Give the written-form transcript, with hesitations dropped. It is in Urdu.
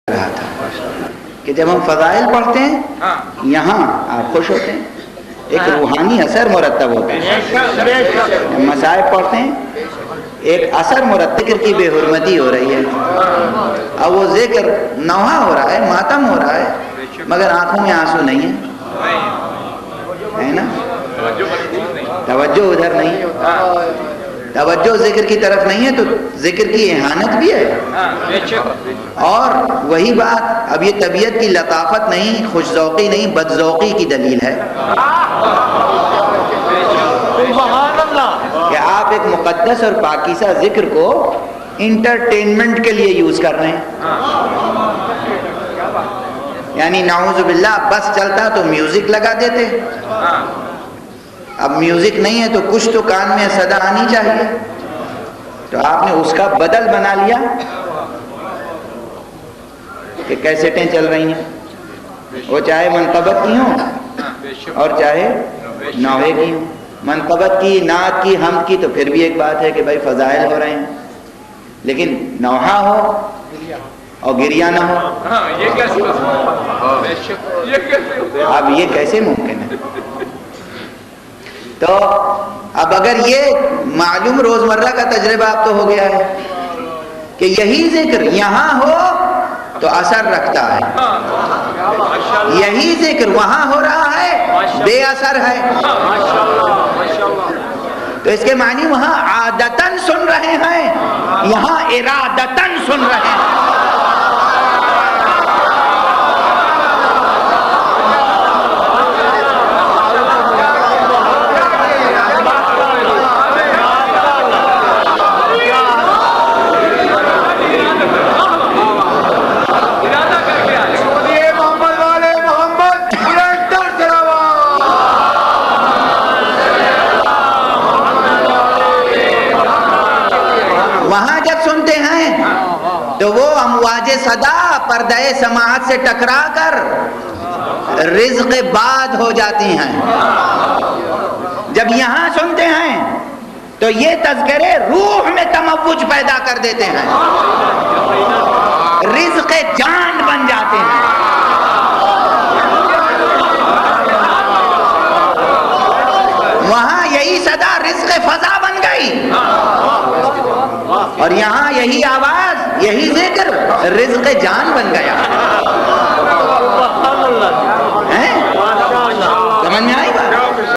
رہا تھا کہ جب ہم فضائل پڑھتے ہیں یہاں آپ خوش ہوتے ہیں، ایک روحانی اثر مرتب ہوتا ہے. مصائب پڑھتے ہیں ایک اثر مرتب، ذکر کی بے حرمتی ہو رہی ہے، اب وہ ذکر نوحہ ہو رہا ہے، ماتم ہو رہا ہے، مگر آنکھوں میں آنسو نہیں ہے نا، توجہ ادھر نہیں، توجہ ذکر کی طرف نہیں ہے، تو ذکر کی اہانت بھی ہے. اور وہی بات، اب یہ طبیعت کی لطافت نہیں، خوش ذوقی نہیں، بد ذوقی کی دلیل ہے کہ آپ ایک مقدس اور پاکیزہ ذکر کو انٹرٹینمنٹ کے لیے یوز کر رہے ہیں. یعنی نعوذ باللہ بس چلتا تو میوزک لگا دیتے، اب میوزک نہیں ہے تو کچھ تو کان میں صدا آنی چاہیے، تو آپ نے اس کا بدل بنا لیا کہ کیسٹیں چل رہی ہیں، وہ چاہے منقبت کی ہوں اور چاہے نوحے کی ہوں. منقبت کی، نعت کی، حمد کی تو پھر بھی ایک بات ہے کہ بھائی فضائل ہو رہے ہیں، لیکن نوحہ ہو اور گریہ نہ ہو، اب یہ کیسے ممکن ہے؟ تو اب اگر یہ معلوم روزمرہ کا تجربہ اب تو ہو گیا ہے کہ یہی ذکر یہاں ہو تو اثر رکھتا ہے، یہی ذکر وہاں ہو رہا ہے بے اثر ہے. تو اس کے معنی وہاں عادتاً سن رہے ہیں، یہاں ارادتاً سن رہے ہیں. تو وہ امواج صدا پردہ سماعت سے ٹکرا کر رزق باد ہو جاتی ہیں. جب یہاں سنتے ہیں تو یہ تذکرے روح میں تموج پیدا کر دیتے ہیں، رزق جان بن جاتے ہیں. وہاں یہی صدا رزق فضا بن گئی، اور یہاں یہی آواز، یہی ذکر رزق جان بن گیا.